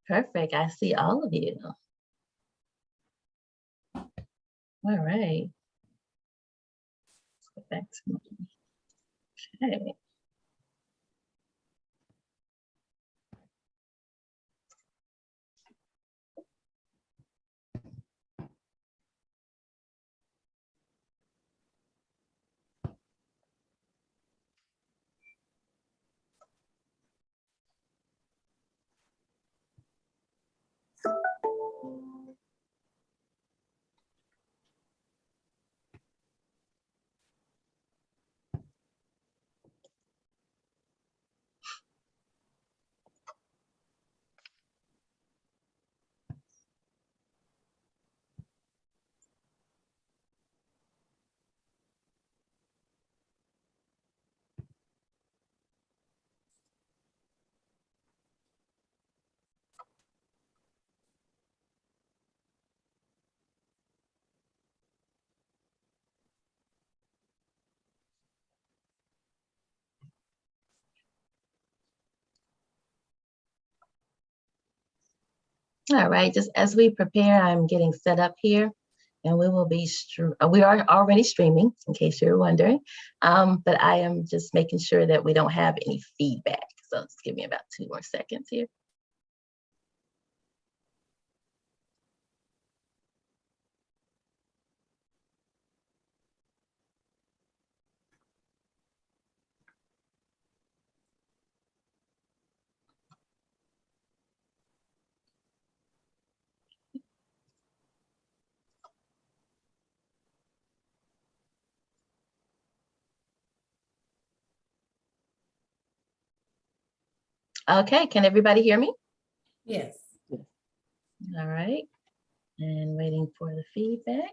Perfect. I see all of you. All right. Let's go back to okay. All right, just as we prepare, I'm getting set up here and we will be, we are already streaming in case you're wondering, but I am just making sure that we don't have any feedback. So just give me about 2 more seconds here. Okay, can everybody hear me? Yes. All right, and waiting for the feedback.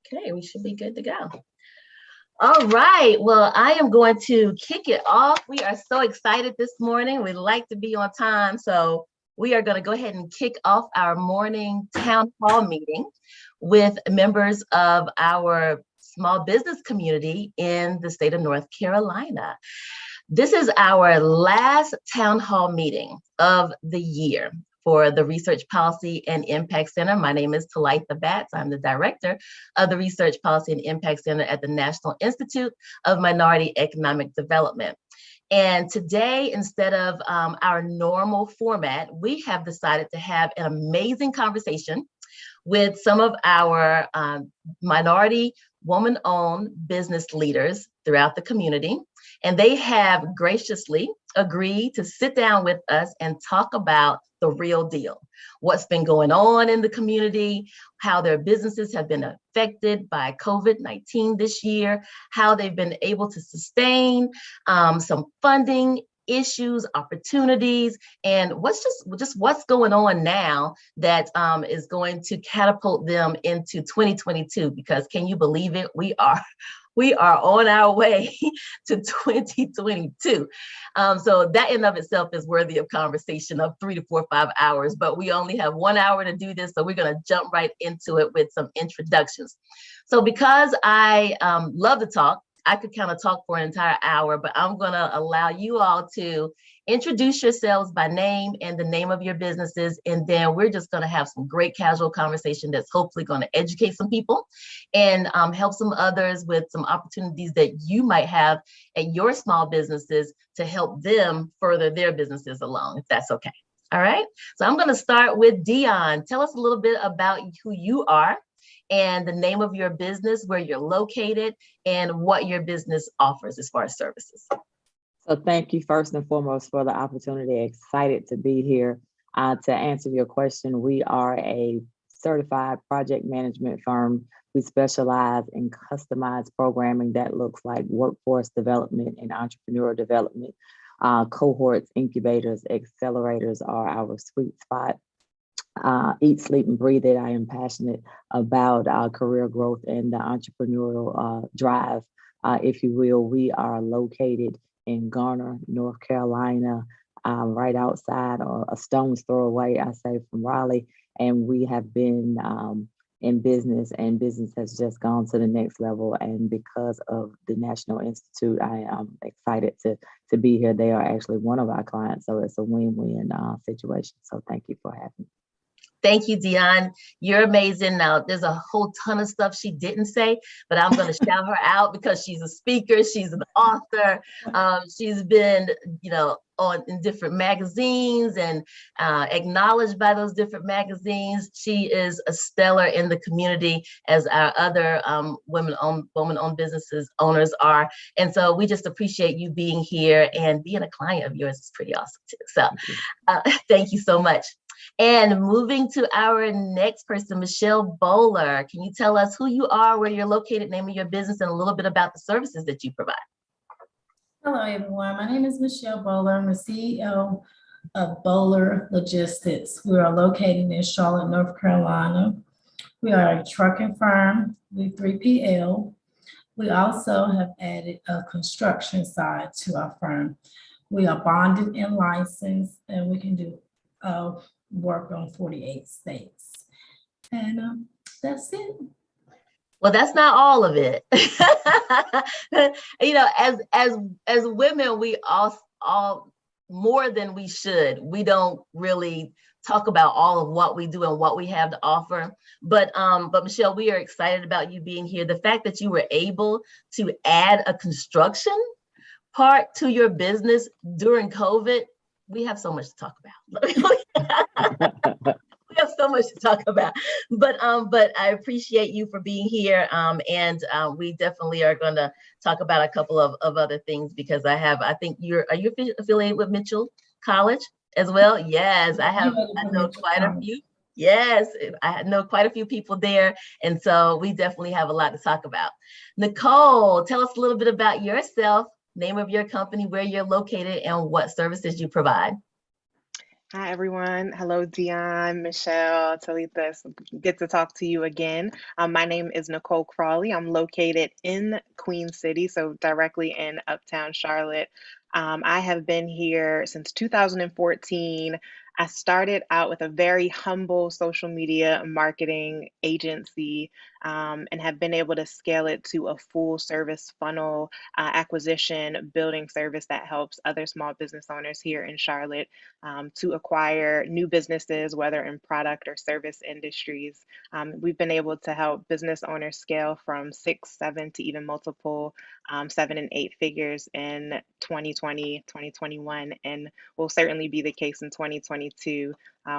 Okay, we should be good to go. All right, well, I am going to kick it off. We are so excited this morning. We like to be on time, so we are going to go ahead and kick off our morning town hall meeting with members of our small business community in the state of North Carolina. This is our last town hall meeting of the year for the Research Policy and Impact Center. My name is Talitha Batts. I'm the director of the Research Policy and Impact Center at the National Institute of Minority Economic Development. And today, instead of our normal format, we have decided to have an amazing conversation with some of our minority woman-owned business leaders throughout the community. And they have graciously agreed to sit down with us and talk about the real deal, what's been going on in the community, how their businesses have been affected by COVID-19 this year, how they've been able to sustain some funding issues, opportunities, and what's what's going on now that is going to catapult them into 2022. Because can you believe it? We are on our way to 2022. So that in of itself is worthy of conversation of 3 to 4 5 hours, but we only have 1 hour to do this. So we're gonna jump right into it with some introductions. So because I love to talk, I could kind of talk for an entire hour, but I'm gonna allow you all to introduce yourselves by name and the name of your businesses. And then we're just gonna have some great casual conversation that's hopefully gonna educate some people and help some others with some opportunities that you might have at your small businesses to help them further their businesses along, if that's okay. All right, so I'm gonna start with Dion. Tell us a little bit about who you are and the name of your business, where you're located, and what your business offers as far as services. So thank you first and foremost for the opportunity. Excited to be here. To answer your question, we are a certified project management firm. We specialize in customized programming that looks like workforce development and entrepreneurial development. Cohorts, incubators, accelerators are our sweet spot. Eat, sleep, and breathe it. I am passionate about career growth and the entrepreneurial drive, if you will. We are located in Garner, North Carolina, right outside or a stone's throw away, I say, from Raleigh. And we have been in business, and business has just gone to the next level. And because of the National Institute, I am excited to be here. They are actually one of our clients, so it's a win-win situation. So thank you for having me. Thank you, Dion. You're amazing. Now, there's a whole ton of stuff she didn't say, but I'm going to shout her out because she's a speaker. She's an author. She's been, in different magazines and acknowledged by those different magazines. She is a stellar in the community, as our other women-owned businesses owners are. And so we just appreciate you being here, and being a client of yours is pretty awesome too. So thank you so much. And moving to our next person, Michelle Bowler. Can you tell us who you are, where you're located, name of your business, and a little bit about the services that you provide? Hello, everyone. My name is Michelle Bowler. I'm the CEO of Bowler Logistics. We are located in Charlotte, North Carolina. We are a trucking firm. We 3PL. We also have added a construction side to our firm. We are bonded and licensed, and we can do work on 48 states. And that's it. Well, that's not all of it. As women, we all more than we should. We don't really talk about all of what we do and what we have to offer. But Michelle, we are excited about you being here. The fact that you were able to add a construction part to your business during COVID, we have so much to talk about. We have so much to talk about, but I appreciate you for being here, and we definitely are going to talk about a couple of other things, because I think are you affiliated with Mitchell College as well? Yes, I know quite a few. Yes, I know quite a few people there, and so we definitely have a lot to talk about. Nicole, tell us a little bit about yourself, name of your company, where you're located, and what services you provide. Hi, everyone. Hello, Dion, Michelle, Talitha. It's good to talk to you again. My name is Nicole Crawley. I'm located in Queen City, so directly in Uptown Charlotte. I have been here since 2014. I started out with a very humble social media marketing agency, and have been able to scale it to a full service funnel acquisition building service that helps other small business owners here in Charlotte to acquire new businesses, whether in product or service industries. We've been able to help business owners scale from 6, 7 to even multiple 7 and 8 figures in 2020, 2021, and will certainly be the case in 2022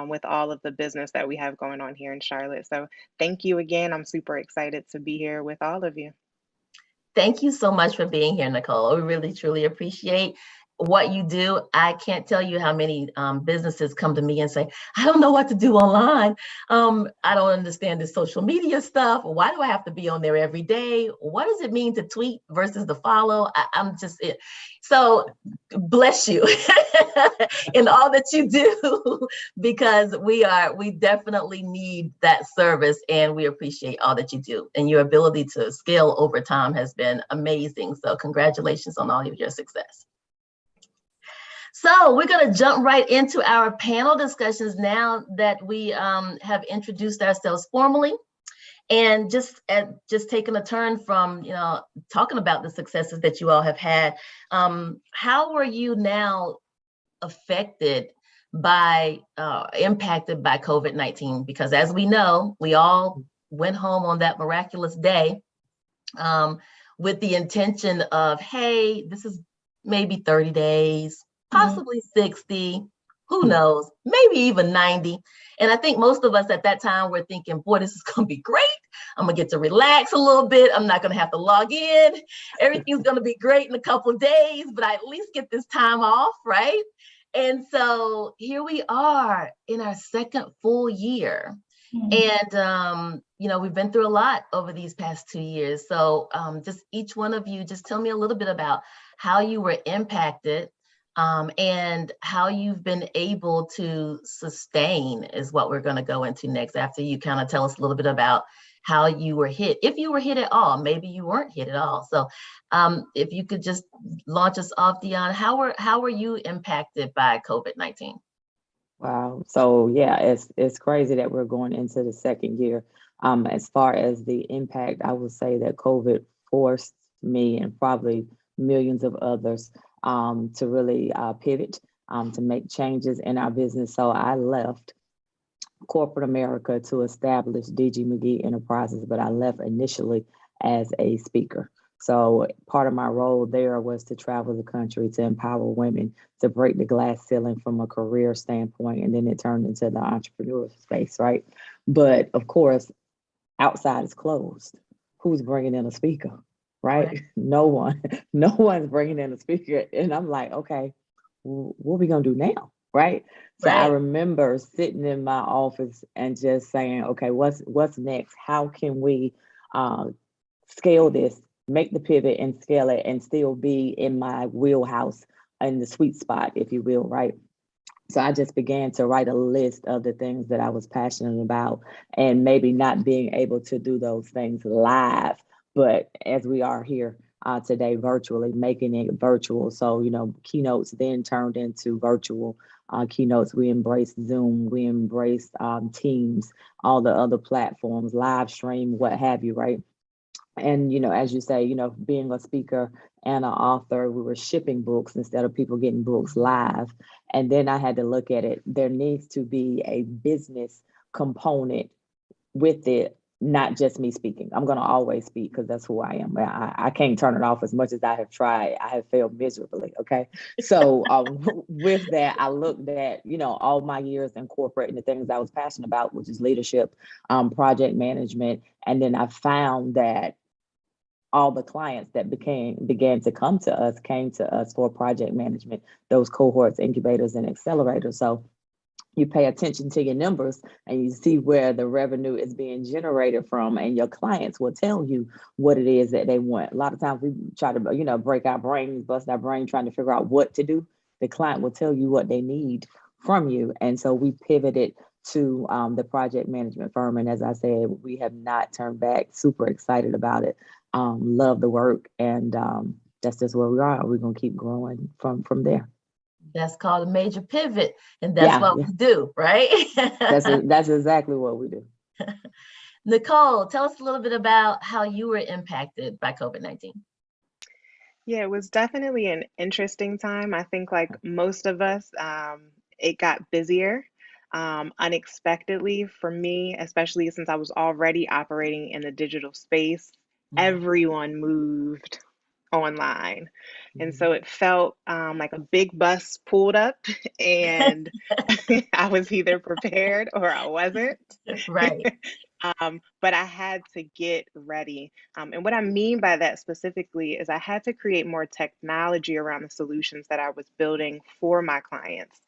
with all of the business that we have going on here in Charlotte. So thank you again. I'm super excited to be here with all of you. Thank you so much for being here, Nicole. We really, truly appreciate what you do. I can't tell you how many businesses come to me and say, I don't know what to do online. I don't understand this social media stuff. Why do I have to be on there every day? What does it mean to tweet versus to follow? I'm just it. So bless you in all that you do, because we definitely need that service, and we appreciate all that you do. And your ability to scale over time has been amazing. So congratulations on all of your success. So we're going to jump right into our panel discussions now that we have introduced ourselves formally, and just taking a turn from talking about the successes that you all have had. How were you now affected by impacted by COVID-19? Because as we know, we all went home on that miraculous day with the intention of, hey, this is maybe 30 days. Possibly 60, who knows, maybe even 90. And I think most of us at that time were thinking, boy, this is gonna be great. I'm gonna get to relax a little bit. I'm not gonna have to log in. Everything's gonna be great in a couple of days, but I at least get this time off, right? And so here we are in our second full year. And, we've been through a lot over these past 2 years. So just each one of you, just tell me a little bit about how you were impacted, and how you've been able to sustain is what we're going to go into next, after you kind of tell us a little bit about how you were hit, if you were hit at all. Maybe you weren't hit at all. So if you could just launch us off, Dion, how were you impacted by COVID-19? Wow. So yeah, it's crazy that we're going into the second year As far as the impact, I would say that COVID forced me and probably millions of others to really pivot, to make changes in our business. So I left corporate America to establish DG McGee Enterprises, but I left initially as a speaker. So part of my role there was to travel the country to empower women to break the glass ceiling from a career standpoint, and then it turned into the entrepreneur space, right? But of course, outside is closed. Who's bringing in a speaker, right? No one. No one's bringing in a speaker, and I'm like, okay, what are we gonna do now, right? So I Right. remember sitting in my office and just saying, okay, what's next? How can we scale this, make the pivot and scale it and still be in my wheelhouse in the sweet spot, if you will, right? So I just began to write a list of the things that I was passionate about, and maybe not being able to do those things live, but as we are here today virtually, making it virtual. So, keynotes then turned into virtual keynotes. We embraced Zoom, we embraced Teams, all the other platforms, live stream, what have you, right? And as you say, being a speaker and an author, we were shipping books instead of people getting books live. And then I had to look at it. There needs to be a business component with it, not just me speaking. I'm going to always speak because that's who I am. I can't turn it off as much as I have tried. I have failed miserably. Okay. So with that, I looked at, all my years in corporate and the things I was passionate about, which is leadership, project management. And then I found that all the clients that began to come to us came to us for project management, those cohorts, incubators, and accelerators. So you pay attention to your numbers and you see where the revenue is being generated from, and your clients will tell you what it is that they want. A lot of times we try to, break our brains, bust our brain trying to figure out what to do. The client will tell you what they need from you. And so we pivoted to the project management firm. And as I said, we have not turned back, super excited about it. Love the work. And that's just where we are. We're going to keep growing from there. That's called a major pivot, and that's what we do, right? That's exactly what we do. Nicole, tell us a little bit about how you were impacted by COVID-19. Yeah, it was definitely an interesting time. I think, like most of us, it got busier unexpectedly for me, especially since I was already operating in the digital space. Everyone moved online. And so it felt like a big bus pulled up, and I was either prepared or I wasn't. Right. But I had to get ready. And what I mean by that specifically is I had to create more technology around the solutions that I was building for my clients.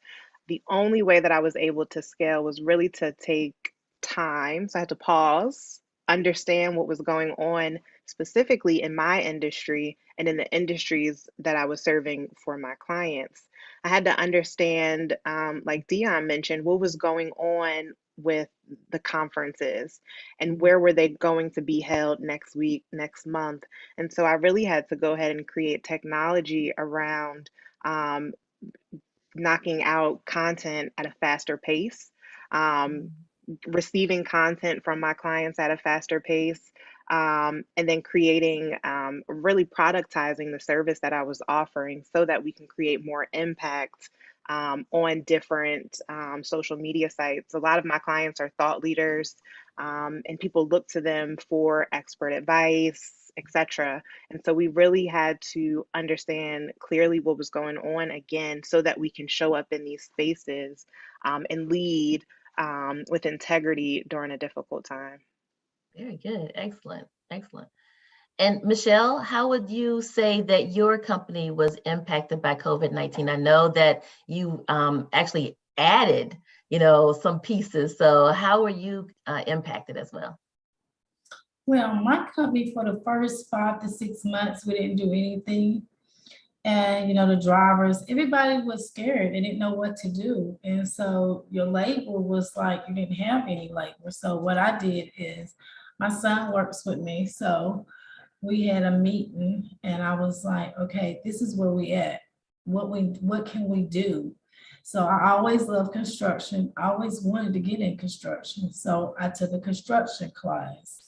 The only way that I was able to scale was really to take time. So I had to pause, understand what was going on specifically in my industry and in the industries that I was serving for my clients. I had to understand, like Dion mentioned, what was going on with the conferences and where were they going to be held next week, next month. And so I really had to go ahead and create technology around knocking out content at a faster pace, receiving content from my clients at a faster pace, and then creating, really productizing the service that I was offering so that we can create more impact on different social media sites. A lot of my clients are thought leaders, and people look to them for expert advice, etc. And so we really had to understand clearly what was going on again so that we can show up in these spaces and lead with integrity during a difficult time. Very good. Excellent. Excellent. And Michelle, how would you say that your company was impacted by COVID-19? I know that you actually added, some pieces. So how were you impacted as well? Well, my company for the first 5 to 6 months, we didn't do anything. And, the drivers, everybody was scared. They didn't know what to do. And so your labor was like, you didn't have any labor. So what I did is my son works with me. So we had a meeting and I was like, okay, this is where we at. what can we do? So I always loved construction. I always wanted to get in construction. So I took a construction class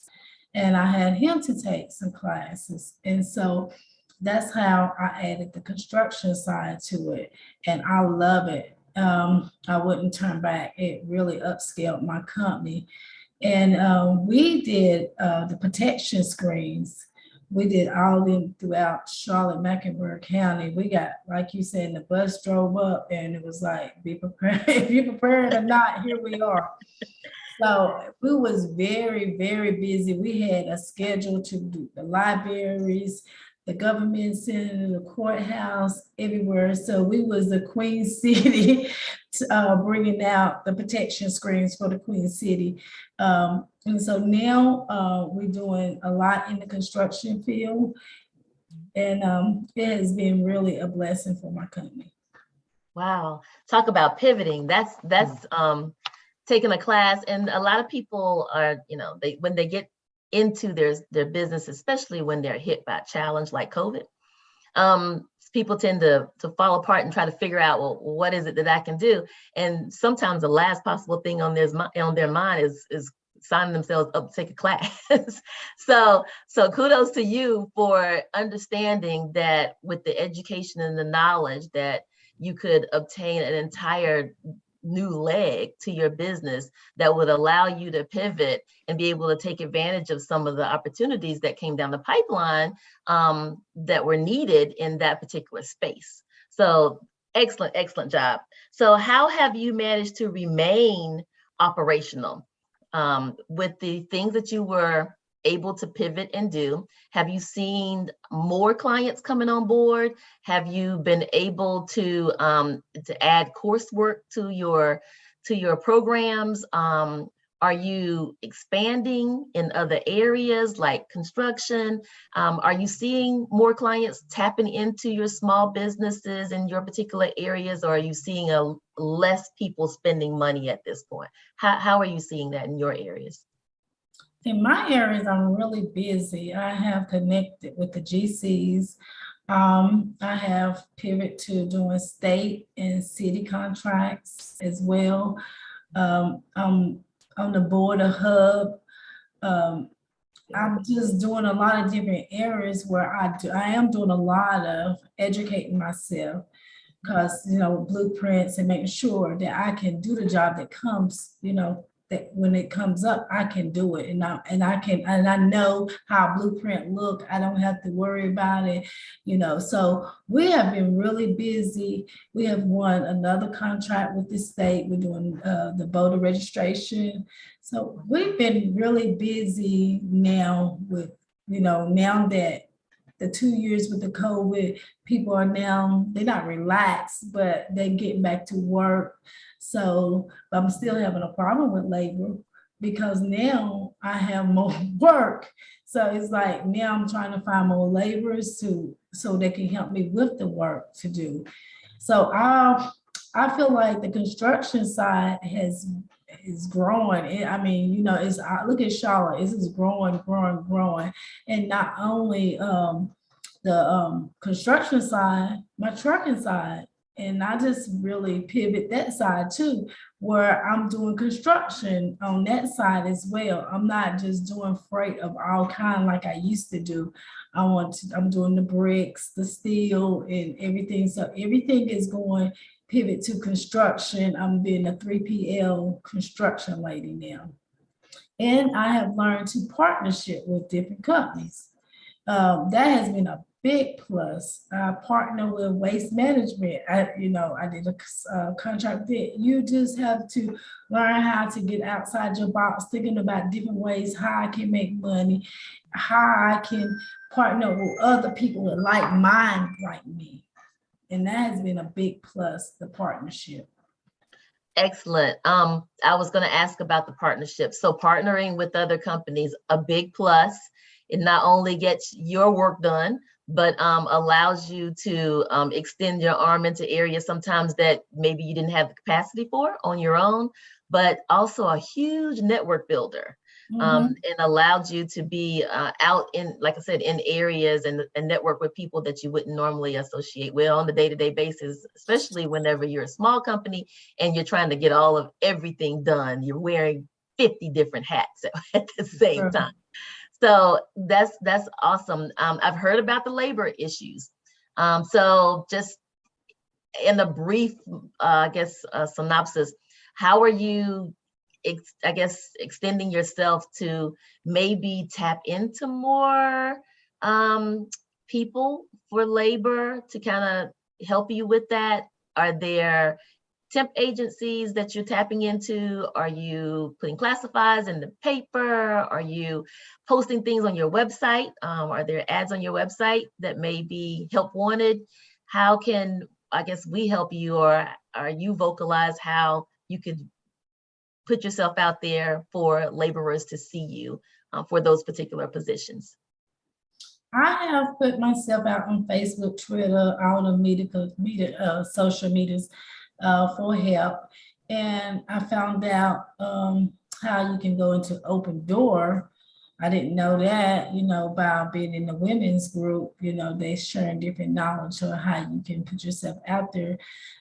and I had him to take some classes. And so that's how I added the construction side to it. And I love it. I wouldn't turn back. It really upscaled my company. And we did the protection screens. We did all of them throughout Charlotte, Mecklenburg County. We got, like you said, the bus drove up and it was like, be prepared. If you're prepared or not, here we are. So we was very, very busy. We had a schedule to do the libraries, the government center, the courthouse, everywhere. So we was the Queen City, bringing out the protection screens for the Queen City. And so now we're doing a lot in the construction field. And it has been really a blessing for my company. Wow. Talk about pivoting. That's taking a class. And a lot of people are, when they get into their business, especially when they're hit by a challenge like COVID, people tend to fall apart and try to figure out, well, what is it that I can do? And sometimes the last possible thing on their mind is signing themselves up to take a class. So kudos to you for understanding that with the education and the knowledge that you could obtain an entire new leg to your business that would allow you to pivot and be able to take advantage of some of the opportunities that came down the pipeline that were needed in that particular space. So excellent job. So how have you managed to remain operational with the things that you were able to pivot and do? Have you seen more clients coming on board? Have you been able to add coursework to your programs? Are you expanding in other areas like construction? Are you seeing more clients tapping into your small businesses in your particular areas, or are you seeing less people spending money at this point? How are you seeing that in your areas? In my areas, I'm really busy. I have connected with the GCs. I have pivoted to doing state and city contracts as well. I'm on the board of Hub. I'm just doing a lot of different areas where I am doing a lot of educating myself, because blueprints and making sure that I can do the job that comes, that when it comes up, I can do it, and I know how blueprint look. I don't have to worry about it, So we have been really busy. We have won another contract with the state. We're doing the voter registration. So we've been really busy now with, now that the 2 years with the COVID, people are now, they're not relaxed, but they're getting back to work. So I'm still having a problem with labor because now I have more work. So it's like now I'm trying to find more laborers so they can help me with the work to do. So I feel like the construction side is growing. I mean, I look at Charlotte, it's just growing. And not only the construction side, my trucking side. And I just really pivot that side too, where I'm doing construction on that side as well. I'm not just doing freight of all kind like I used to do. I'm doing the bricks, the steel, and everything. So everything is going pivot to construction. I'm being a 3PL construction lady now. And I have learned to partnership with different companies. That has been a big plus. I partner with Waste Management. I did a contract that you just have to learn how to get outside your box, thinking about different ways how I can make money, how I can partner with other people with like mind like me. And that has been a big plus, the partnership. Excellent. I was going to ask about the partnership. So partnering with other companies, a big plus. It not only gets your work done, but allows you to extend your arm into areas sometimes that maybe you didn't have the capacity for on your own, but also a huge network builder. and allowed you to be out in, like I said, in areas and network with people that you wouldn't normally associate with on the day-to-day basis, especially whenever you're a small company and you're trying to get all of everything done. You're wearing 50 different hats at the same time. So that's awesome. I've heard about the labor issues. So just in a brief, synopsis, how are you, extending yourself to maybe tap into more people for labor to kind of help you with that? Are there temp agencies that you're tapping into? Are you putting classifieds in the paper? Are you posting things on your website? Are there ads on your website that may be help wanted? How can, we help you, or you vocalize how you could put yourself out there for laborers to see you for those particular positions? I have put myself out on Facebook, Twitter, all the social medias for help. And I found out how you can go into Open Door. I didn't know that, by being in the women's group, they sharing different knowledge on how you can put yourself out there.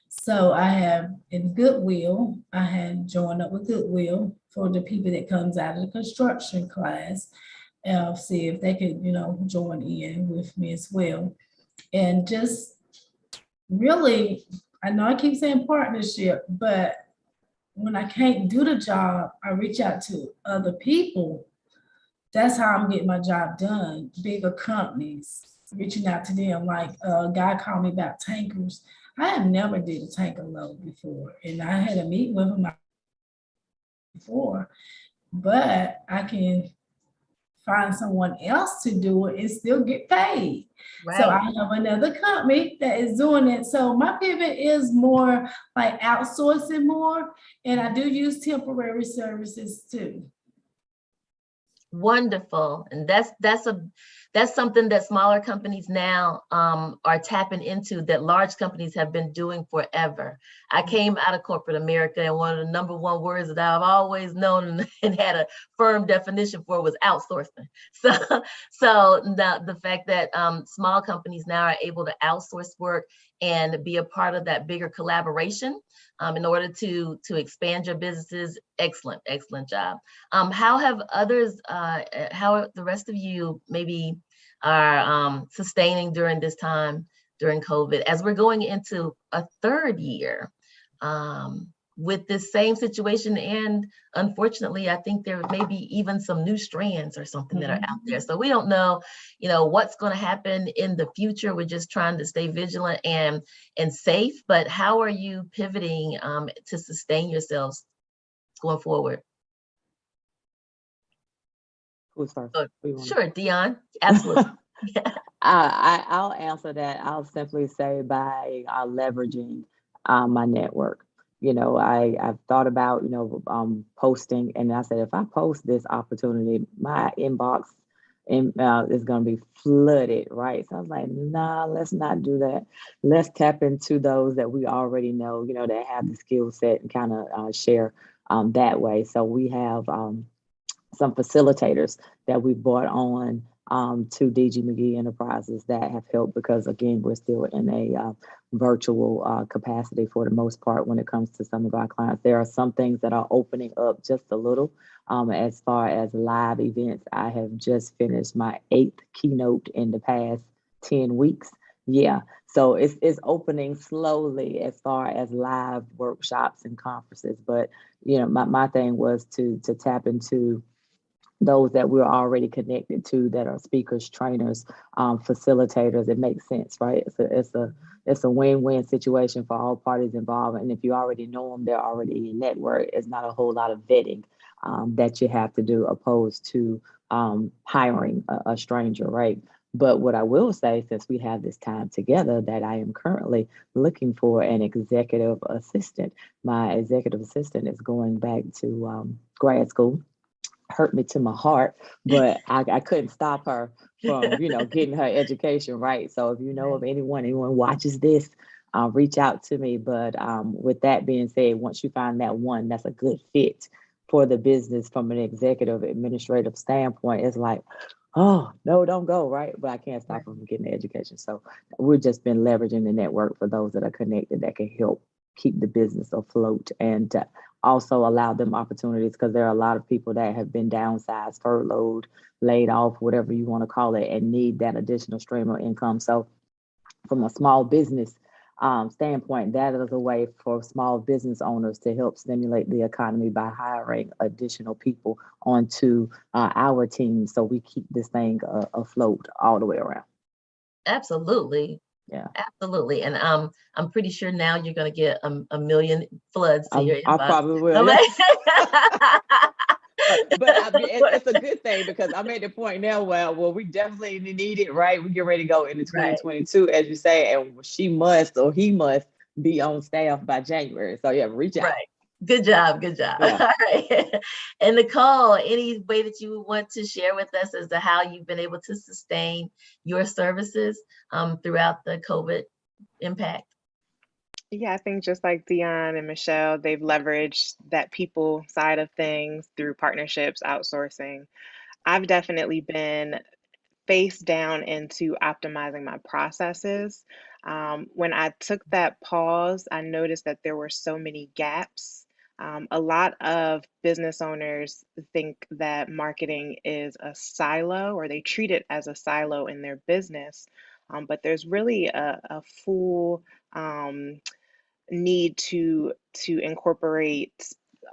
So I have in Goodwill, I had joined up with Goodwill for the people that comes out of the construction class, see if they could, join in with me as well. And just really, I know I keep saying partnership, but when I can't do the job, I reach out to other people. That's how I'm getting my job done. Bigger companies, reaching out to them. Like a guy called me about tankers. I have never did a tanker load before, and I had a meeting with him before, but I can find someone else to do it and still get paid. Right. So I have another company that is doing it. So my pivot is more like outsourcing more, and I do use temporary services too. Wonderful. And that's something that smaller companies now are tapping into that large companies have been doing forever. I came out of corporate America, and one of the number one words that I've always known and had a firm definition for was outsourcing. So the fact that small companies now are able to outsource work and be a part of that bigger collaboration in order to expand your businesses. Excellent job. How have others, how the rest of you maybe are sustaining during this time, during COVID, as we're going into a third year with this same situation? And unfortunately, I think there may be even some new strands or something that are out there. So we don't know, what's going to happen in the future. We're just trying to stay vigilant and safe. But how are you pivoting to sustain yourselves going forward? Who's first? Sure, Dion, absolutely. I'll answer that. I'll simply say by leveraging my network. I've thought about, posting, and I said, if I post this opportunity, my inbox is going to be flooded, right? So I was like, nah, let's not do that. Let's tap into those that we already know, that have the skill set and kind of share that way. So we have some facilitators that we brought on to DG McGee Enterprises that have helped, because again, we're still in a virtual capacity for the most part when it comes to some of our clients. There are some things that are opening up just a little. As far as live events, I have just finished my 8th keynote in the past 10 weeks. Yeah, so it's opening slowly as far as live workshops and conferences. But my thing was to tap into those that we're already connected to, that are speakers, trainers, facilitators. It makes sense, right? It's a win-win situation for all parties involved. And if you already know them, they're already in your network. It's not a whole lot of vetting that you have to do, opposed to hiring a stranger, right? But what I will say, since we have this time together, that I am currently looking for an executive assistant. My executive assistant is going back to grad school. Hurt me to my heart, but I couldn't stop her from, getting her education, right? So if you know of anyone watches this, reach out to me. But with that being said, once you find that one that's a good fit for the business from an executive administrative standpoint, it's like, oh, no, don't go, right? But I can't stop them from getting the education. So we've just been leveraging the network for those that are connected that can help keep the business afloat and also allow them opportunities, because there are a lot of people that have been downsized, furloughed, laid off, whatever you want to call it, and need that additional stream of income. So from a small business standpoint, that is a way for small business owners to help stimulate the economy by hiring additional people onto our team, so we keep this thing afloat all the way around. Absolutely. Yeah. Absolutely. And I'm pretty sure now you're going to get a million floods to your I inbox. probably will. Okay. But I mean, it's a good thing, because I'm at the point now where, well, we definitely need it, right? We get ready to go into Right. 2022, as you say, and she must, or he must, be on staff by January. So yeah, reach out. Right. Good job. Good job. Yeah. All right. And Nicole, any way that you want to share with us as to how you've been able to sustain your services throughout the COVID impact? Yeah, I think just like Dion and Michelle, they've leveraged that people side of things through partnerships, outsourcing. I've definitely been face down into optimizing my processes. When I took that pause, I noticed that there were so many gaps. A lot of business owners think that marketing is a silo, or they treat it as a silo in their business. But there's really a full need to incorporate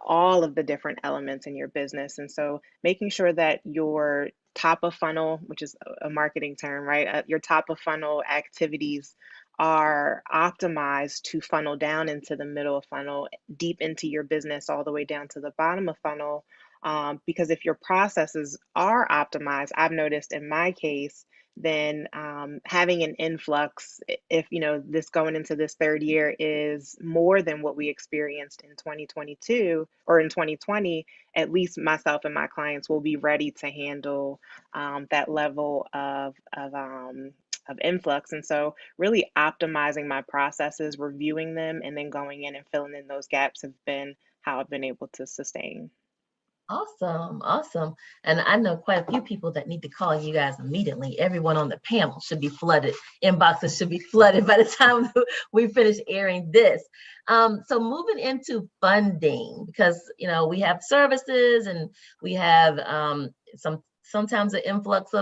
all of the different elements in your business. And so making sure that your top of funnel, which is a marketing term, right? Your top of funnel activities are optimized to funnel down into the middle of funnel, deep into your business, all the way down to the bottom of funnel. Because if your processes are optimized, I've noticed in my case, then having an influx, if this going into this third year is more than what we experienced in 2022 or in 2020, at least myself and my clients will be ready to handle that level of influx. And so really optimizing my processes, reviewing them, and then going in and filling in those gaps have been how I've been able to sustain. Awesome. Awesome. And I know quite a few people that need to call you guys immediately. Everyone on the panel should be flooded. Inboxes should be flooded by the time we finish airing this. So moving into funding, because we have services and we have sometimes an influx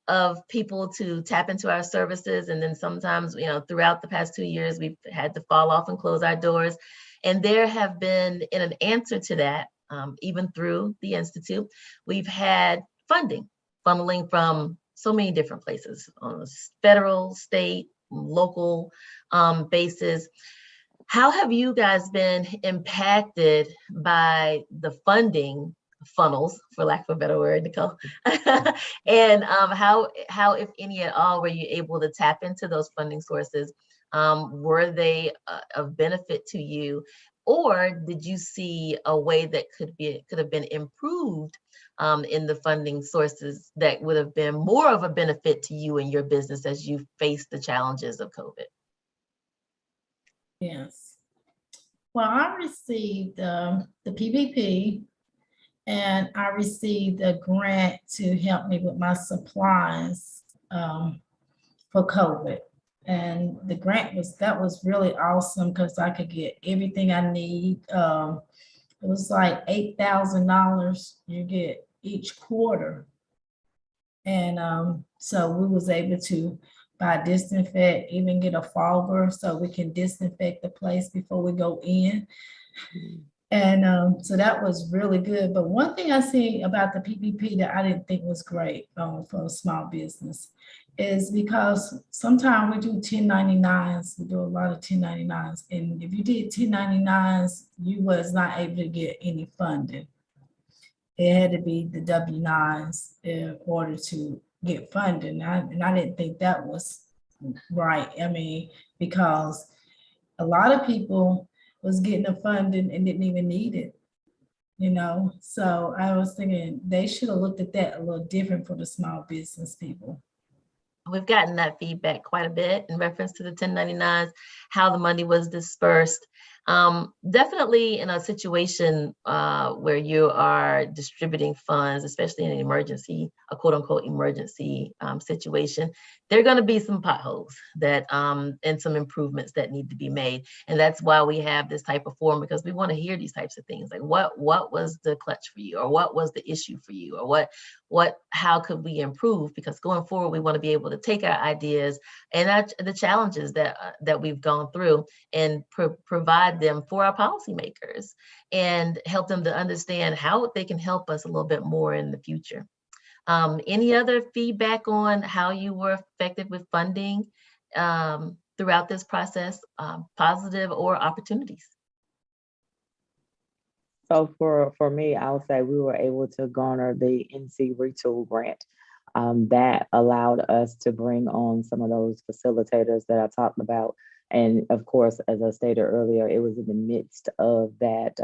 of people to tap into our services, and then sometimes throughout the past 2 years we've had to fall off and close our doors. And there have been, in an answer to that, even through the Institute, we've had funding funneling from so many different places on a federal, state, local basis. How have you guys been impacted by the funding funnels, for lack of a better word, Nicole? And how, if any at all, were you able to tap into those funding sources? Were they of benefit to you? Or did you see a way that could have been improved in the funding sources that would have been more of a benefit to you and your business as you face the challenges of COVID? Yes. Well, I received the PPP, and I received a grant to help me with my supplies for COVID. And the grant was really awesome, because I could get everything I need. It was like $8,000 you get each quarter. And so we was able to buy disinfect, even get a fogger so we can disinfect the place before we go in. And so that was really good. But one thing I see about the PPP that I didn't think was great for a small business is because sometimes we do 1099s. We do a lot of 1099s. And if you did 1099s, you was not able to get any funding. It had to be the W-9s in order to get funding. And I didn't think that was right. I mean, because a lot of people was getting the funding and didn't even need it, So I was thinking they should have looked at that a little different for the small business people. We've gotten that feedback quite a bit in reference to the 1099s, how the money was dispersed. Definitely in a situation where you are distributing funds, especially in an emergency, a quote unquote emergency situation, there are going to be some potholes that and some improvements that need to be made. And that's why we have this type of forum, because we want to hear these types of things. Like what was the clutch for you, or what was the issue for you, or how could we improve? Because going forward, we want to be able to take our ideas and the challenges that we've gone through and provide them for our policymakers and help them to understand how they can help us a little bit more in the future. Any other feedback on how you were effective with funding throughout this process, positive or opportunities? So for me, I'll say we were able to garner the NC Retool grant. That allowed us to bring on some of those facilitators that I talked about. And of course, as I stated earlier, it was in the midst of that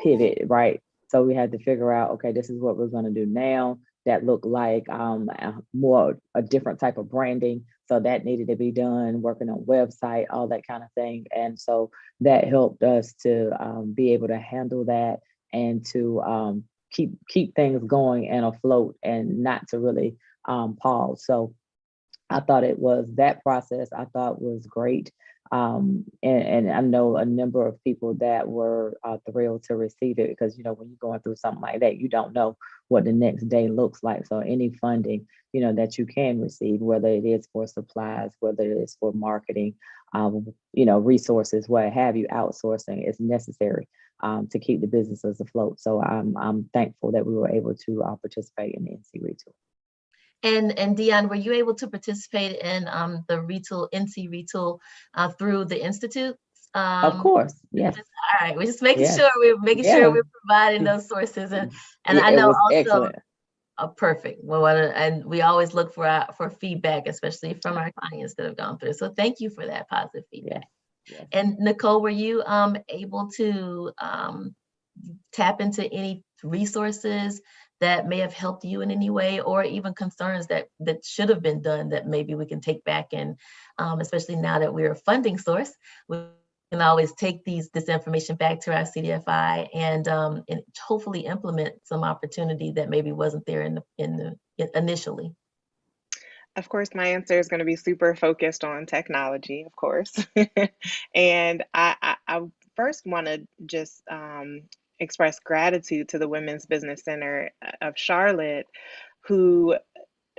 pivot, right? So we had to figure out, okay, this is what we're going to do now. That looked like a different type of branding. So that needed to be done, working on website, all that kind of thing. And so that helped us to be able to handle that and to keep things going and afloat and not to really pause. So I thought that process I thought was great. And I know a number of people that were thrilled to receive it, because, you know, when you're going through something like that, you don't know what the next day looks like. So any funding, you know, that you can receive, whether it is for supplies, whether it is for marketing, you know, resources, what have you, outsourcing is necessary to keep the businesses afloat. So I'm thankful that we were able to participate in the NC Retool. And Dion, were you able to participate in the NC Retool through the Institute? Of course, yes. All right, we're just making Yes. sure we're providing Yeah. those sources, and Yeah, I it know was also excellent. perfect. Well, and we always look for feedback, especially from our clients that have gone through. So thank you for that positive feedback. Yes. And Nicole, were you able to tap into any resources that may have helped you in any way, or even concerns that should have been done that maybe we can take back, and especially now that we're a funding source, we can always take this information back to our CDFI and hopefully implement some opportunity that maybe wasn't there initially. Of course, my answer is going to be super focused on technology, of course. And I first want to just express gratitude to the Women's Business Center of Charlotte, who,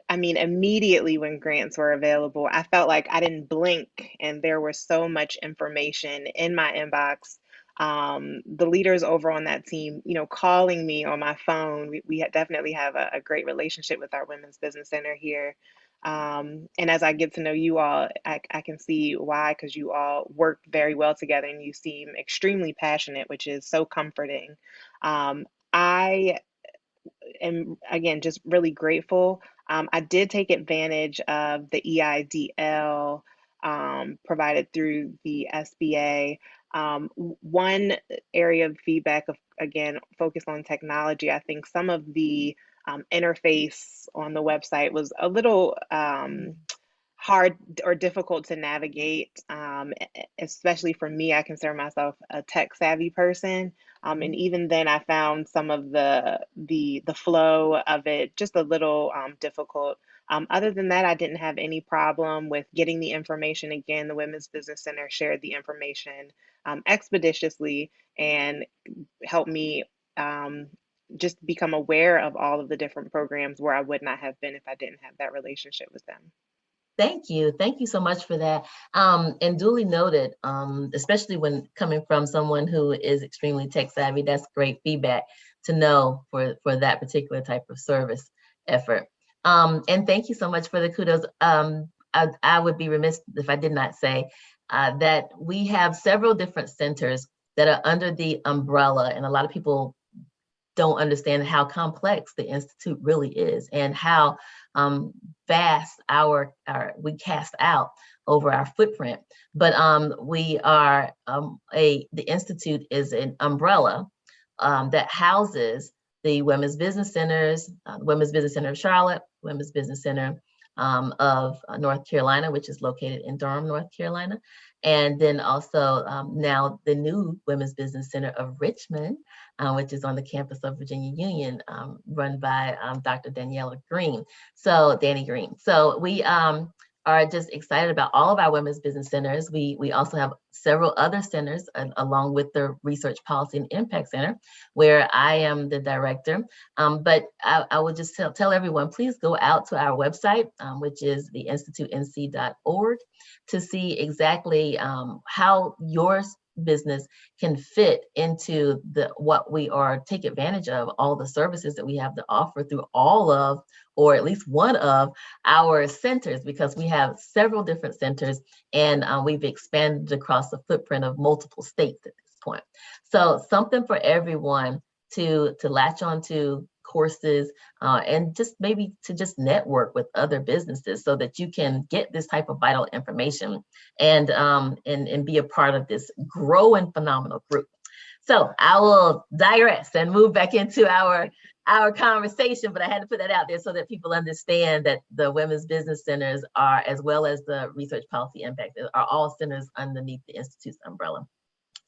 I mean, immediately when grants were available, I felt like I didn't blink and there was so much information in my inbox. The leaders over on that team, you know, calling me on my phone. We definitely have a great relationship with our Women's Business Center here. And as I get to know you all, I can see why, because you all work very well together and you seem extremely passionate, which is so comforting. I am, again, just really grateful. I did take advantage of the EIDL provided through the SBA. One area of feedback, again, focused on technology, I think some of the interface on the website was a little hard or difficult to navigate, especially for me. I consider myself a tech savvy person, and even then, I found some of the flow of it just a little difficult. Other than that, I didn't have any problem with getting the information. Again, the Women's Business Center shared the information expeditiously and helped me just become aware of all of the different programs where I would not have been if I didn't have that relationship with them. Thank you. Thank you so much for that. And duly noted, especially when coming from someone who is extremely tech savvy, that's great feedback to know for that particular type of service effort. And thank you so much for the kudos. I would be remiss if I did not say that we have several different centers that are under the umbrella, and a lot of people don't understand how complex the Institute really is and how vast we cast out over our footprint. But we are the Institute is an umbrella that houses the Women's Business Centers, Women's Business Center of Charlotte, Women's Business Center of North Carolina, which is located in Durham, North Carolina. And then also now the new Women's Business Center of Richmond, which is on the campus of Virginia Union, run by Dr. Daniela Green. So Danny Green. So we are just excited about all of our women's business centers. We also have several other centers along with the Research Policy and Impact Center, where I am the director. But I will just tell everyone, please go out to our website, which is theinstitutenc.org, to see exactly how your business can fit into what we are take advantage of, all the services that we have to offer through all of, or at least one of our centers, because we have several different centers and we've expanded across the footprint of multiple states at this point. So something for everyone to latch onto, courses, and just maybe to just network with other businesses so that you can get this type of vital information and be a part of this growing phenomenal group. So I will digress and move back into our conversation, but I had to put that out there so that people understand that the Women's Business Centers are, as well as the Research Policy Impact, are all centers underneath the Institute's umbrella.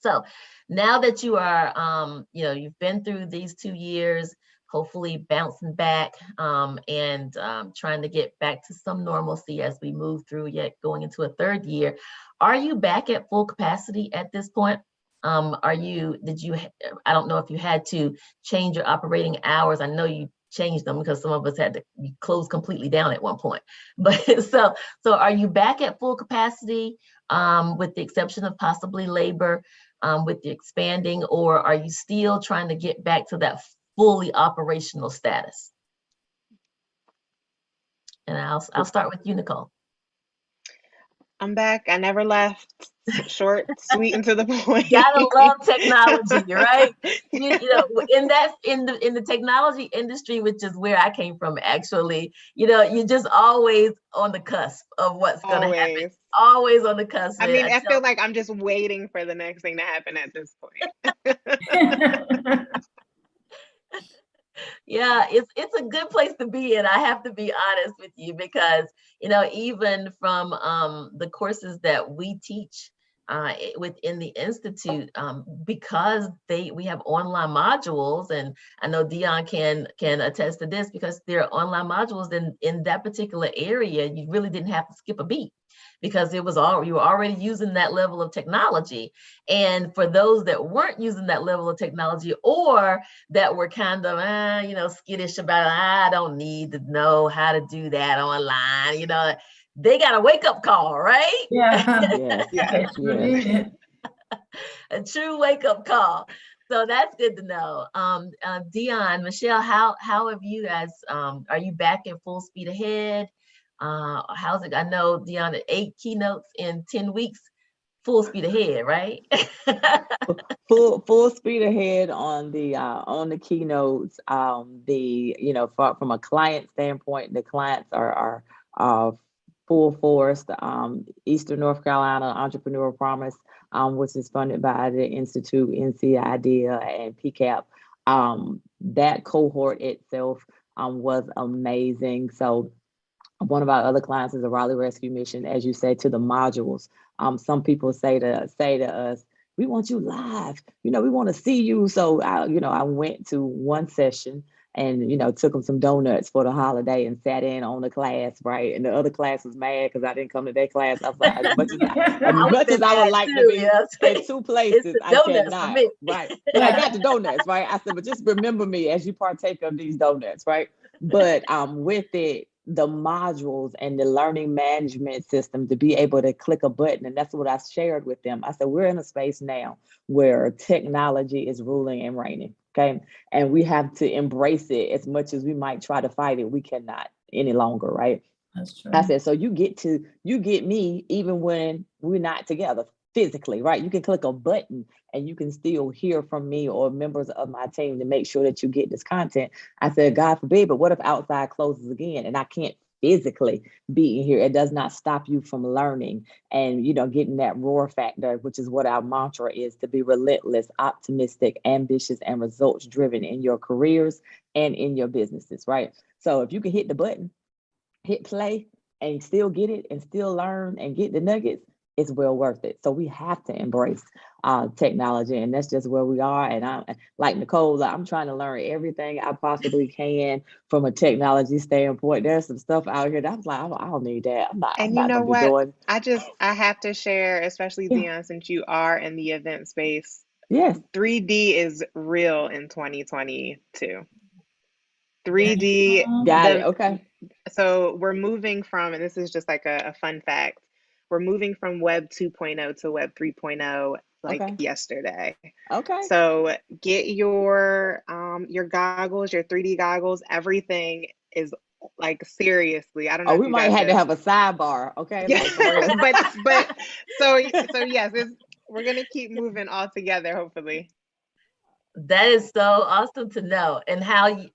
So now that you are, you've been through these 2 years, hopefully bouncing back and trying to get back to some normalcy as we move through yet going into a 3rd year. Are you back at full capacity at this point? I don't know if you had to change your operating hours. I know you changed them because some of us had to close completely down at one point. But so are you back at full capacity with the exception of possibly labor with the expanding, or are you still trying to get back to that fully operational status? And I'll start with you, Nicole. I'm back. I never left. Short, sweet, and to the point. Gotta love technology, right? You know, in the technology industry, which is where I came from, actually, you're just always on the cusp of what's going to happen. Always on the cusp. I mean, I feel like I'm just waiting for the next thing to happen at this point. Yeah, it's a good place to be in. I have to be honest with you because, even from the courses that we teach within the Institute, because we have online modules, and I know Dion can attest to this, because there are online modules in that particular area, you really didn't have to skip a beat, because you were already using that level of technology. And for those that weren't using that level of technology, or that were kind of skittish about, I don't need to know how to do that online, they got a wake-up call, right? Yeah. Yeah. A true wake-up call. So that's good to know. Dion, Michelle, how have you guys, are you back at full speed ahead? How's it? I know, Dion, 8 keynotes in 10 weeks, full speed ahead, right? full speed ahead on the keynotes. From a client standpoint, the clients are full force. Eastern North Carolina Entrepreneur Promise, which is funded by the Institute, NC IDEA, and PCAP. That cohort itself was amazing. So one of our other clients is the Raleigh Rescue Mission, as you say, to the modules. Some people say to us, we want you live, we want to see you. So I went to one session and, took them some donuts for the holiday and sat in on the class, right? And the other class was mad because I didn't come to their class. I was like, as much as I would like to be in 2 places, I cannot, right? But I got the donuts, right? I said, but just remember me as you partake of these donuts, right? But with it, the modules and the learning management system, to be able to click a button. And that's what I shared with them. I said, we're in a space now where technology is ruling and reigning. Okay. And we have to embrace it. As much as we might try to fight it, we cannot any longer. Right. That's true. I said, so you get me even when we're not together physically, right? You can click a button and you can still hear from me or members of my team to make sure that you get this content. I said, God forbid, but what if outside closes again and I can't physically be in here? It does not stop you from learning and, getting that roar factor, which is what our mantra is, to be relentless, optimistic, ambitious, and results driven in your careers and in your businesses, right? So if you can hit the button, hit play, and still get it and still learn and get the nuggets, it's well worth it. So we have to embrace technology, and that's just where we are. And I'm like Nicole, I'm trying to learn everything I possibly can from a technology standpoint. There's some stuff out here that I'm like, I don't need that. I'm And you not know gonna be what? doing. I have to share, especially Yeah. Dion, since you are in the event space, Yes. 3D is real in 2022. 3D, Got it. Okay. so we're moving from, and this is just like a fun fact, we're moving from Web 2.0 to Web 3.0 like Okay. yesterday. Okay. So get your goggles, your 3D goggles, everything is like seriously. I don't know Oh, if we you might guys have to have. have a sidebar. Okay. Yeah, Like for real. but so yes, we're gonna keep moving all together, hopefully. That is so awesome to know, and how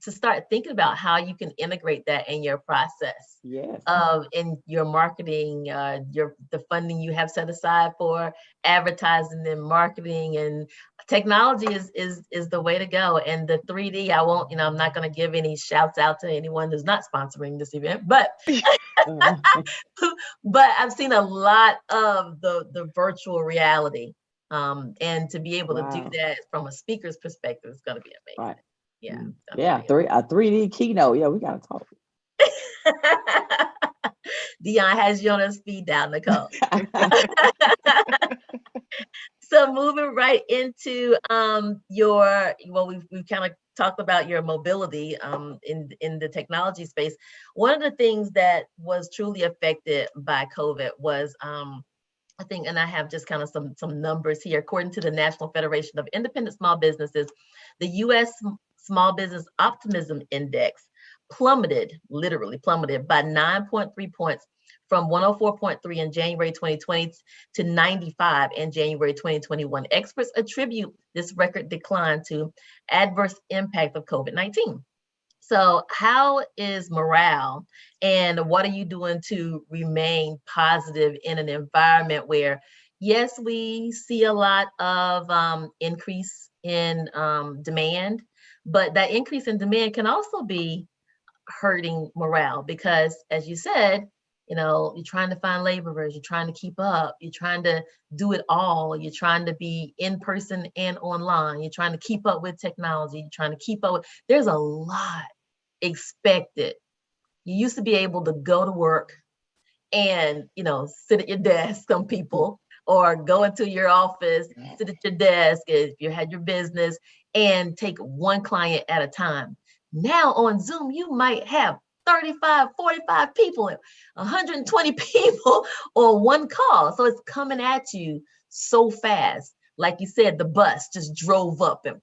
to start thinking about how you can integrate that in your process Yes. of in your marketing, the funding you have set aside for advertising and marketing, and technology is the way to go. And the 3D, I won't, I'm not going to give any shouts out to anyone who's not sponsoring this event, but but I've seen a lot of the virtual reality. And to be able to do Wow. that from a speaker's perspective is going to be amazing. Right. Yeah. Yeah. A 3D keynote. Yeah, we gotta talk. Dion has you on a speed dial, Nicole. So moving right into we've kind of talked about your mobility in the technology space. One of the things that was truly affected by COVID was I think, and I have just kind of some numbers here. According to the National Federation of Independent Small Businesses, the U.S. Small Business Optimism Index literally plummeted by 9.3 points from 104.3 in January 2020 to 95 in January 2021. Experts attribute this record decline to adverse impact of COVID-19. So how is morale, and what are you doing to remain positive in an environment where, yes, we see a lot of increase in demand, but that increase in demand can also be hurting morale because, as you said, you're trying to find laborers, you're trying to keep up, you're trying to do it all, you're trying to be in person and online, you're trying to keep up with technology, you're trying to keep up with, there's a lot expected. You used to be able to go to work and, sit at your desk, some people, or go into your office, sit at your desk if you had your business, and take one client at a time. Now on Zoom, you might have 35, 45 people, 120 people on one call. So it's coming at you so fast. Like you said, the bus just drove up and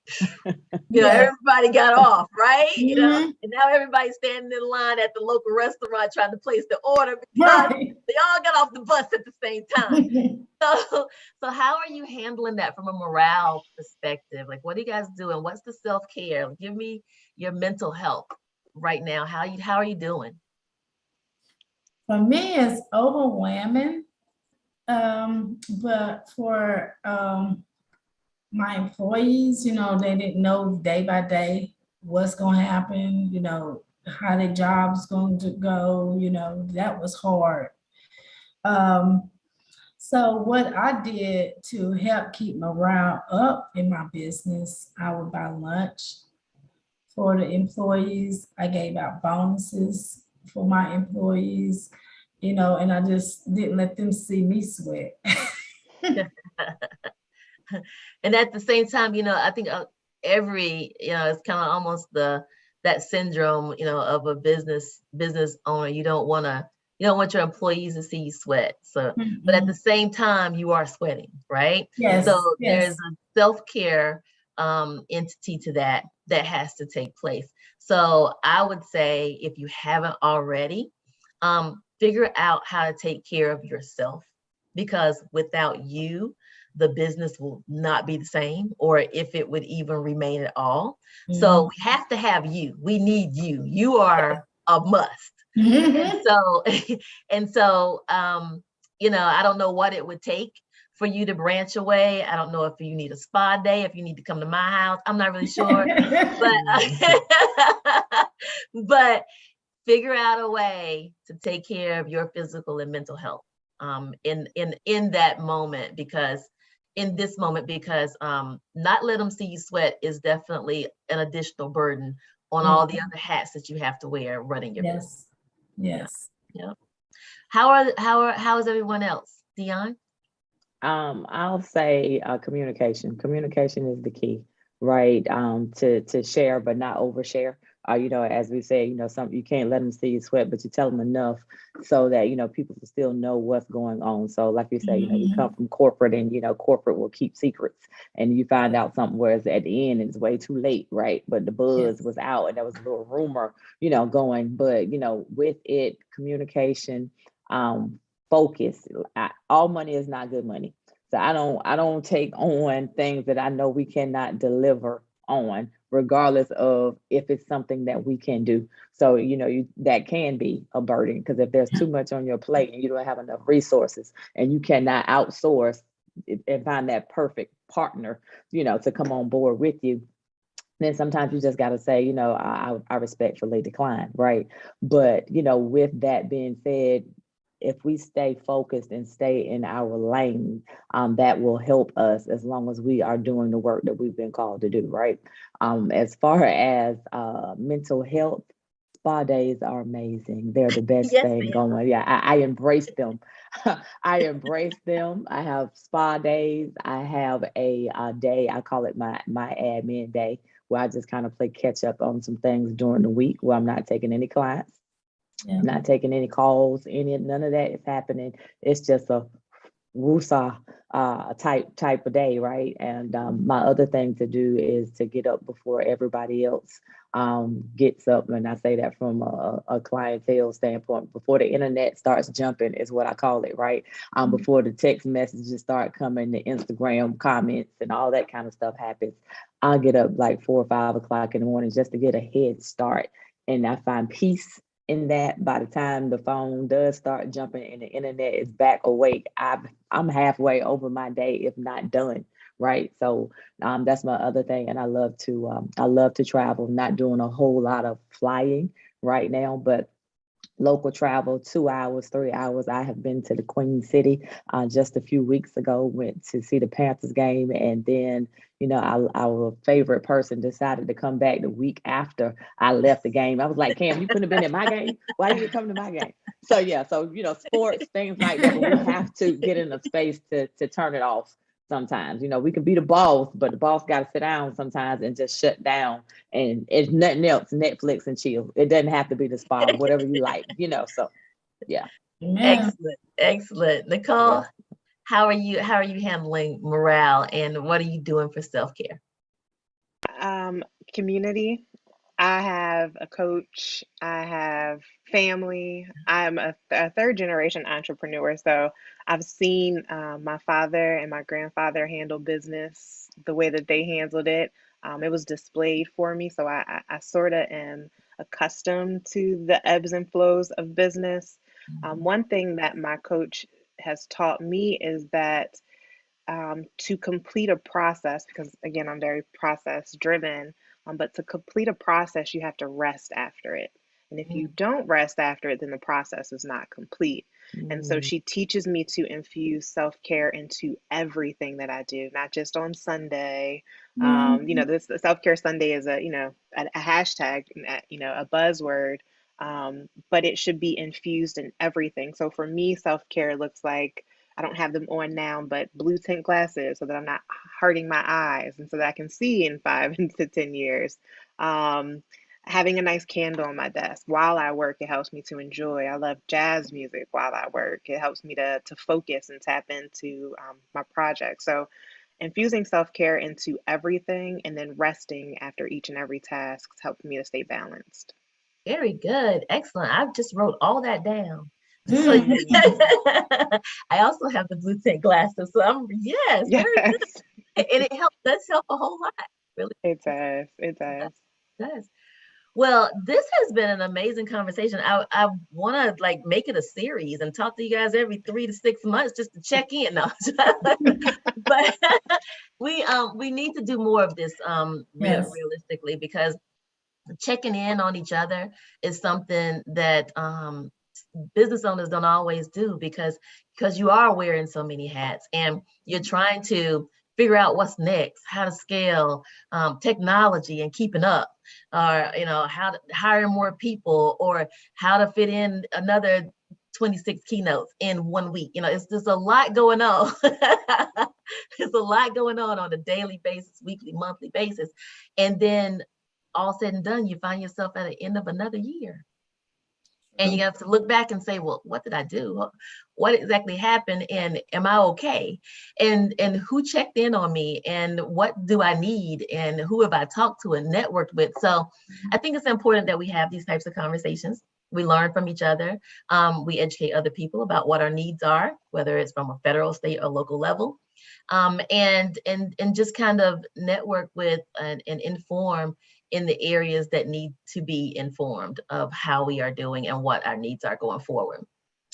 everybody got off, right? Mhm. And now everybody's standing in line at the local restaurant trying to place the order because Right. they all got off the bus at the same time. So how are you handling that from a morale perspective? Like, what are you guys doing? What's the self-care? Give me your mental health right now. How are you doing? For me, it's overwhelming. But for my employees, they didn't know day by day what's going to happen, how their job's going to go, that was hard. So what I did to help keep morale up in my business, I would buy lunch for the employees. I gave out bonuses for my employees, and I just didn't let them see me sweat. And at the same time, I think it's kind of almost that syndrome, of a business owner. You don't want your employees to see you sweat. So, but at the same time, you are sweating, right? Yes. So yes. there's a self-care entity to that has to take place. So I would say, if you haven't already, figure out how to take care of yourself, because without you, the business will not be the same, or if it would even remain at all. So we have to have you. We need you. You are a must. And so, I don't know what it would take for you to branch away. I don't know if you need a spa day, if you need to come to my house. I'm not really sure, but figure out a way to take care of your physical and mental health in that moment, because in this moment, because not let them see you sweat is definitely an additional burden on all the other hats that you have to wear running your business. Yes. Yeah. How is everyone else? Dion? I'll say communication. Communication is the key, right? To share but not overshare. As we say, you can't let them see you sweat, but you tell them enough so that people will still know what's going on. So, like you say, we come from corporate, and corporate will keep secrets, and you find out something whereas at the end it's way too late, right? But the buzz was out, and there was a little rumor, going. But with it, communication. Focus. All money is not good money. So I don't take on things that I know we cannot deliver on, regardless of if it's something that we can do. So that can be a burden, because if there's too much on your plate and you don't have enough resources and you cannot outsource and find that perfect partner, to come on board with you, then sometimes you just got to say, I respectfully decline, right? But with that being said, if we stay focused and stay in our lane, that will help us as long as we are doing the work that we've been called to do, right? As far as mental health, spa days are amazing. They're the best thing going. Yeah, I embrace them. I embrace them. I have spa days. I have a day, I call it my admin day, where I just kind of play catch up on some things during the week where I'm not taking any clients. Yeah. Not taking any calls, none of that is happening. It's just a woosah type of day, right? And my other thing to do is to get up before everybody else gets up, and I say that from a clientele standpoint. Before the internet starts jumping is what I call it, right? Before the text messages start coming, the Instagram comments and all that kind of stuff happens, I'll get up like 4 or 5 o'clock in the morning just to get a head start, and I find peace in that. By the time the phone does start jumping and the internet is back awake, I'm halfway over my day, if not done, right? So that's my other thing. And I love to travel. Not doing a whole lot of flying right now, but local travel, 2 hours, 3 hours. I have been to the Queen City just a few weeks ago, went to see the Panthers game, and then our favorite person decided to come back the week after I left the game. I was like, Cam, you couldn't have been at my game. Why did you come to my game? So sports, things like that. But we have to get in a space to turn it off. Sometimes, we can be the boss, but the boss got to sit down sometimes and just shut down. And it's nothing else, Netflix and chill. It doesn't have to be the spa, whatever you like, so yeah. Excellent. Nicole, how are you handling morale, and what are you doing for self-care? Community. I have a coach. I have family. I'm a third generation entrepreneur. So I've seen my father and my grandfather handle business the way that they handled it. It was displayed for me. So I sort of am accustomed to the ebbs and flows of business. One thing that my coach has taught me is that to complete a process, because again, I'm very process driven, but to complete a process, you have to rest after it. And if you don't rest after it, then the process is not complete. And so she teaches me to infuse self-care into everything that I do, not just on Sunday. This self-care Sunday is a hashtag, a buzzword, but it should be infused in everything. So for me, self-care looks like, I don't have them on now, but blue tint glasses so that I'm not hurting my eyes and so that I can see in 5 to 10 years. Having a nice candle on my desk while I work, it helps me to enjoy. I love jazz music while I work. It helps me to focus and tap into my project. So infusing self-care into everything and then resting after each and every task helps me to stay balanced. Very good. Excellent. I've just wrote all that down. So, I also have the blue tint glasses. So very good. And it does help a whole lot. Really. It does. It does. Well, this has been an amazing conversation. I want to make it a series and talk to you guys every 3 to 6 months just to check in. No. But we need to do more of this realistically, because checking in on each other is something that business owners don't always do because you are wearing so many hats and you're trying to figure out what's next, how to scale technology and keeping up, or how to hire more people, or how to fit in another 26 keynotes in 1 week. It's just a lot going on. There's a lot going on a daily basis, weekly, monthly basis. And then all said and done, you find yourself at the end of another year. And you have to look back and say, well, what did I do? What exactly happened? And am I okay? And who checked in on me? And what do I need? And who have I talked to and networked with? So I think it's important that we have these types of conversations. We learn from each other. We educate other people about what our needs are, whether it's from a federal, state, or local level. And just kind of network with and inform in the areas that need to be informed of how we are doing and what our needs are going forward.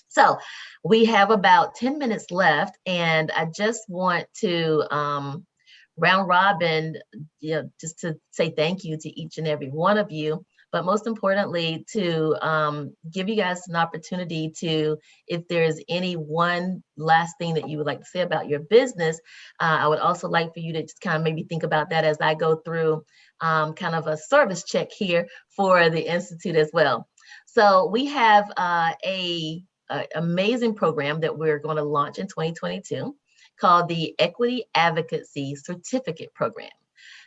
So we have about 10 minutes left, and I just want to round robin, just to say thank you to each and every one of you. But most importantly, to give you guys an opportunity to, if there's any one last thing that you would like to say about your business, I would also like for you to just kind of maybe think about that as I go through kind of a service check here for the Institute as well. So we have a amazing program that we're going to launch in 2022 called the Equity Advocacy Certificate Program.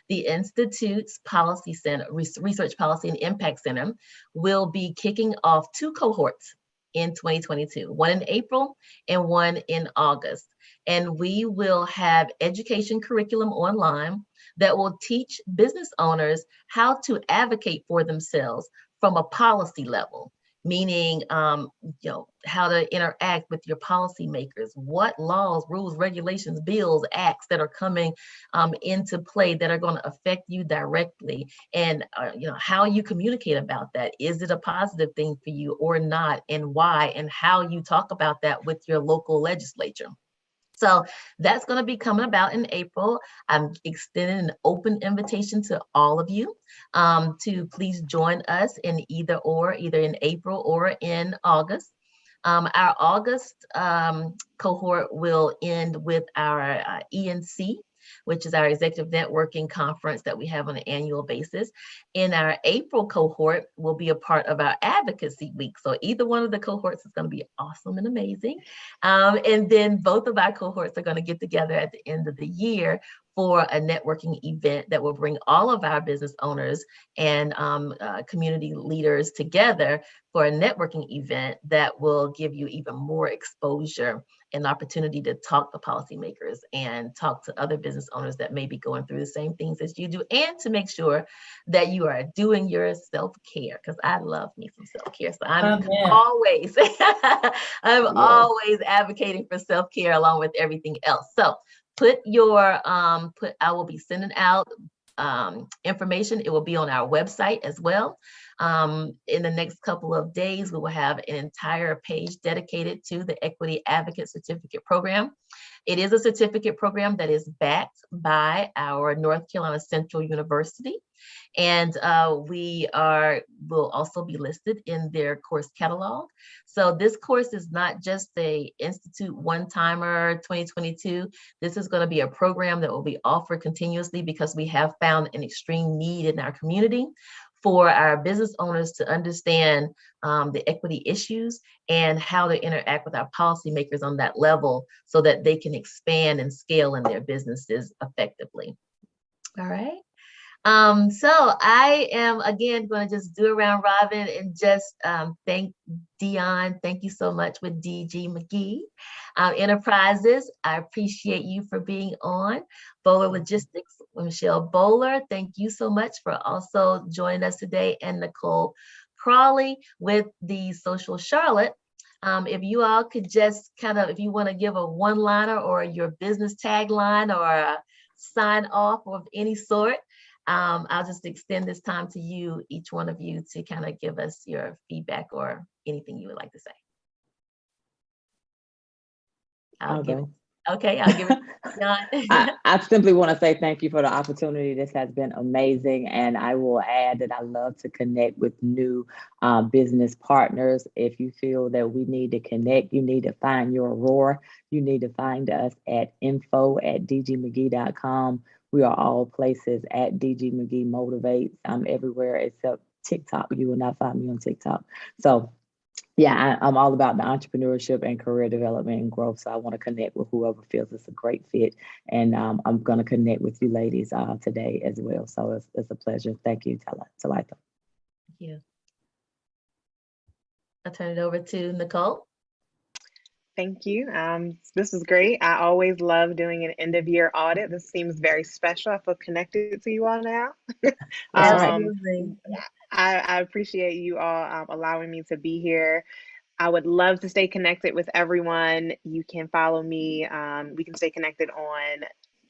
The Institute's Policy Center, Research Policy and Impact Center, will be kicking off 2 cohorts in 2022, one in April and one in August. And we will have education curriculum online that will teach business owners how to advocate for themselves from a policy level, meaning how to interact with your policymakers, what laws, rules, regulations, bills, acts that are coming into play that are going to affect you directly, and how you communicate about that. Is it a positive thing for you or not, and why, and how you talk about that with your local legislature. So that's going to be coming about in April. I'm extending an open invitation to all of you to please join us in either in April or in August. Our August cohort will end with our ENC, which is our executive networking conference that we have on an annual basis. In our April cohort will be a part of our advocacy week. So either one of the cohorts is going to be awesome and amazing. And then both of our cohorts are going to get together at the end of the year for a networking event that will bring all of our business owners and community leaders together for a networking event that will give you even more exposure and opportunity to talk to policymakers and talk to other business owners that may be going through the same things as you do, and to make sure that you are doing your self-care, because I love me some self-care. So I'm always, always advocating for self-care along with everything else. So put your, I will be sending out information. It will be on our website as well. In the next couple of days, we will have an entire page dedicated to the Equity Advocate Certificate Program. It is a certificate program that is backed by our North Carolina Central University. And will also be listed in their course catalog. So this course is not just a Institute one-timer 2022. This is going to be a program that will be offered continuously because we have found an extreme need in our community for our business owners to understand the equity issues and how to interact with our policymakers on that level so that they can expand and scale in their businesses effectively. All right. So I am again going to just do a round robin and just thank Dion. Thank you so much with DG McGee Enterprises. I appreciate you for being on. Bowler Logistics with Michelle Bowler. Thank you so much for also joining us today. And Nicole Crawley with the Social Charlotte. If you all could just kind of, if you want to give a one-liner or your business tagline or a sign off of any sort, I'll just extend this time to you, each one of you, to kind of give us your feedback or anything you would like to say. Okay, I'll give it to John. I simply want to say thank you for the opportunity. This has been amazing. And I will add that I love to connect with new business partners. If you feel that we need to connect, you need to find your roar. You need to find us at info@dgmcgee.com. We are all places at DG McGee Motivates. I'm everywhere except TikTok. You will not find me on TikTok. So yeah, I'm all about the entrepreneurship and career development and growth. So I want to connect with whoever feels it's a great fit. And I'm going to connect with you ladies today as well. So it's a pleasure. Thank you, Talitha. Thank you. I'll turn it over to Nicole. Thank you. This was great. I always love doing an end of year audit. This seems very special. I feel connected to you all now. That's right. Absolutely. I appreciate you all allowing me to be here. I would love to stay connected with everyone. You can follow me. We can stay connected on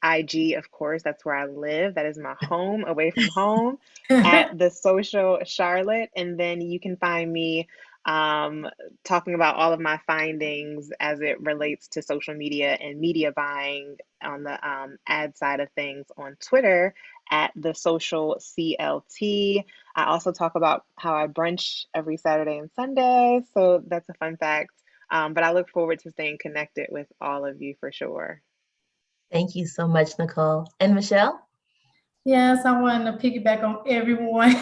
IG, of course. That's where I live. That is my home, away from home, at The Social Charlotte. And then you can find me talking about all of my findings as it relates to social media and media buying on the ad side of things on Twitter at The Social CLT. I also talk about how I brunch every Saturday and Sunday. So that's a fun fact. But I look forward to staying connected with all of you for sure. Thank you so much, Nicole. And Michelle? Yes, I wanted to piggyback on everyone.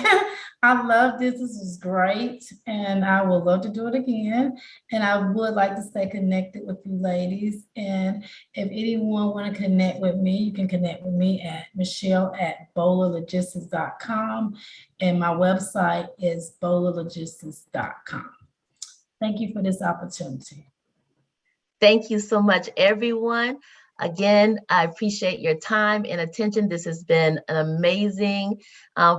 I love this. This is great. And I would love to do it again. And I would like to stay connected with you ladies. And if anyone want to connect with me, you can connect with me at michelle@bowlerlogistics.com. And my website is bowlerlogistics.com. Thank you for this opportunity. Thank you so much, everyone. Again, I appreciate your time and attention. This has been an amazing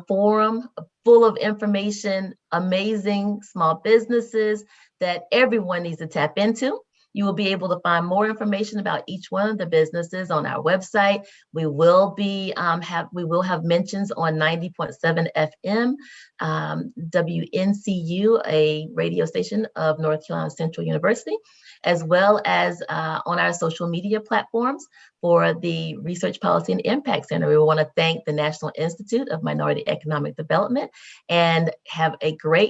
forum full of information, amazing small businesses that everyone needs to tap into. You will be able to find more information about each one of the businesses on our website. We will have mentions on 90.7 FM, WNCU, a radio station of North Carolina Central University, as well as on our social media platforms for the Research Policy and Impact Center. We want to thank the National Institute of Minority Economic Development and have a great